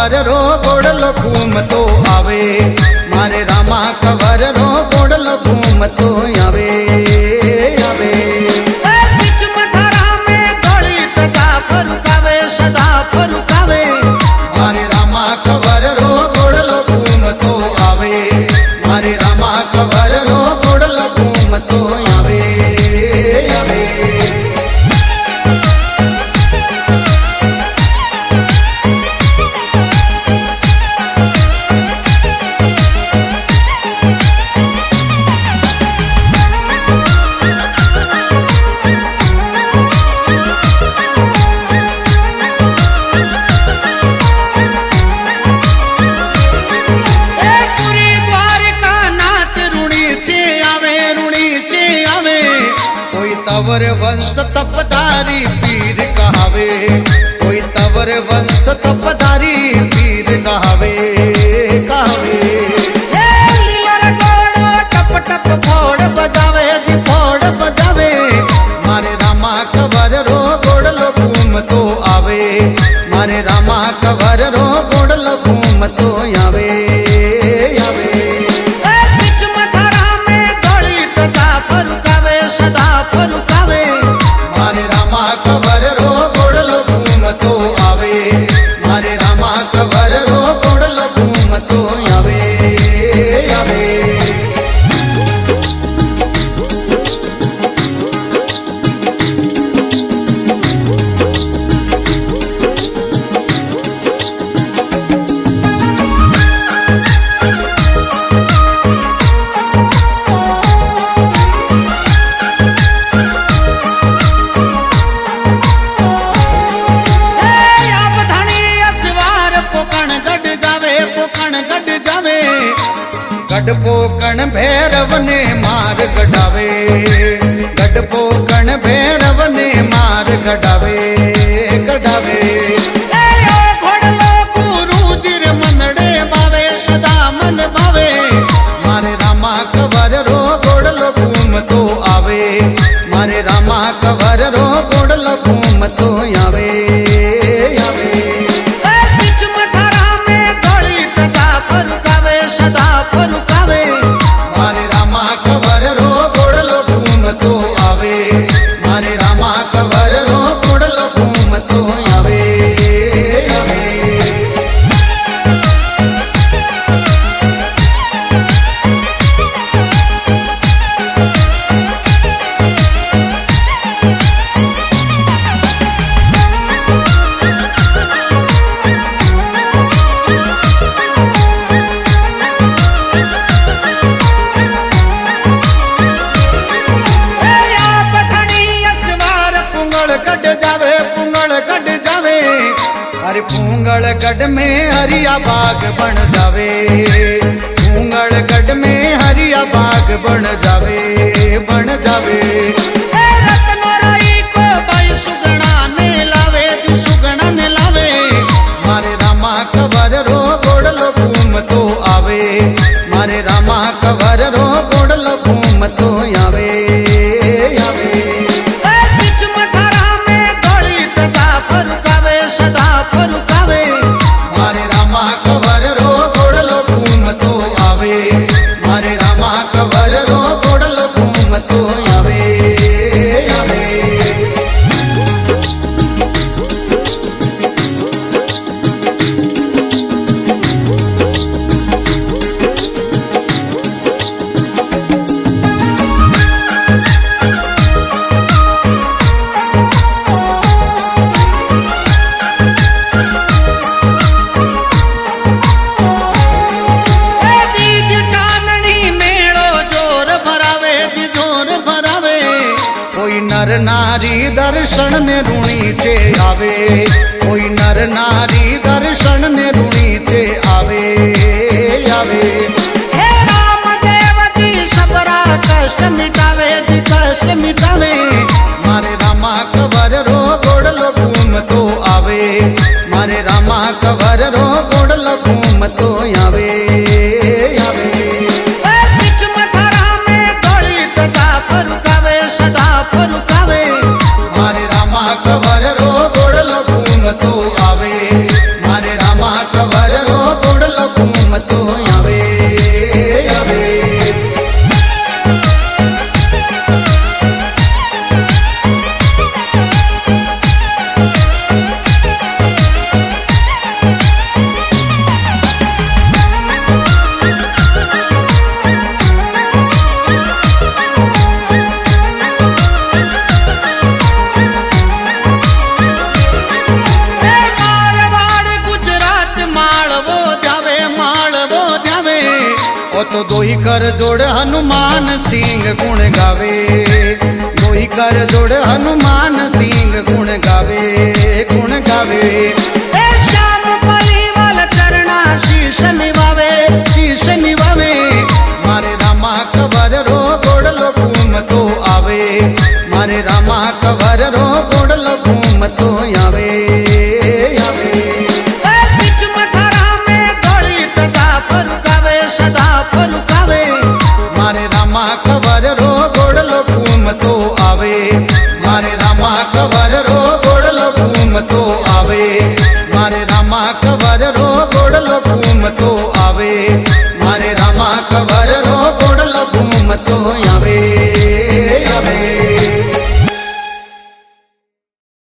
Cover रो गोड़लो घूमतो आवे मारे Rama cover रो गोड़लो घूमतो आवे आवे बीच मथारा में दौड़ी तजा फरुकावे सदा फरुकावे मारे रामा कवर रो गोड़लो घूमतो आवे मारे रामा कवर रो गोड़लो घूमतो आवे आवे तवर वंश तपधारी पीर कहावे कोई तवर वंश तपधारी पीर कहावे कहावे टप टप फोड़ बजावे जी फोड़ बजावे मारे रामा कवर रो गोड़लो घूमतो आवे मारे रामा कवर रो गोड़लो घूमतो आवे आवे बीच मथारा में दौड़ी तजा फरुकावे सदा फरुकावे मारे रामा कवर रो गोड़लो घूमतो आवे मारे रामा कवर रो गोड़लो घूमतो आवे आवे गढ़पोकण भैरव ने मार गढ़ावे गढ़पोकण भैरव ने मार गढ़ावे गढ़ावे घोड़लो गुरु जिर मनड़े बावे सदा मन भावे मारे रामा कवर रो गोड़लो घूमतो आवे मारे रामा कवर रो गोड़लो घूमतो आवे आवे बीच मथारा में दौड़ी तजा फरुकावे सदा फरुकावे मारे रामा कवर रो गोड़लो घूमतो आवे मारे रामा कवर रो गोड़लो घूमतो आवे आवे अरे पूंगल गढ़ में हरिया बाग बन जावे पूंगल गढ़ में हरिया बाग बन जावे बन जावे रत्नराई को भाई सुगना ने लावे जी सुगना ने लावे मारे रामा कवर रो गोड़लो घूमतो आवे मारे रामा कवर रो गोड़लो घूमतो आवे आवे बीच मथारा में दौड़ी तजा फरुकावे सदा फरुकावे मारे रामा कवर रो गोड़लो घूमतो आवे मारे रामा कवर रो गोड़लो घूमतो आवे आवे बीज चांदनी मेड़ो जोर भरावे जी जोर भरावे कोई नर नारी दर्शन ने रूणी चे आवे कोई नर नारी दर्शन ने रूणी चे आवे आवे हे राम देव जी सबरा कष्ट मिटावे जी कष्ट मिटावे मारे रामा कवर रो गोड़लो घूमतो आवे मारे रामा कवर रो गोड़लो घूमतो आवे आवे बीच मथारा में दौड़ी तजा फरुकावे सदा फरुकावे मारे रामा कवर रो गोड़लो घूमतो आवे मारे रामा कवर कर जोड़ हनुमान सिंह गुण गावे, लोही कर जोड़ हनुमान सिंह गुण गावे, गुण गावे। ए श्याम परिवाल चरणा शीश निवावे, शीश निवावे मारे रामा कवर रो गोड़लो घूम तो आवे, मारे रामा कवर रो गोड़लो घूम तो आवे, आवे। ए बीच मथुरा में धोली तजा फरुकावे, सदा फरुकावे। मारे रामा कवर रो गोड़लो घूम तो आवे, मारे रामा कवर रो गोड़लो घूम तो आवे, मारे रामा कवर रो गोड़लो घूम तो आवे।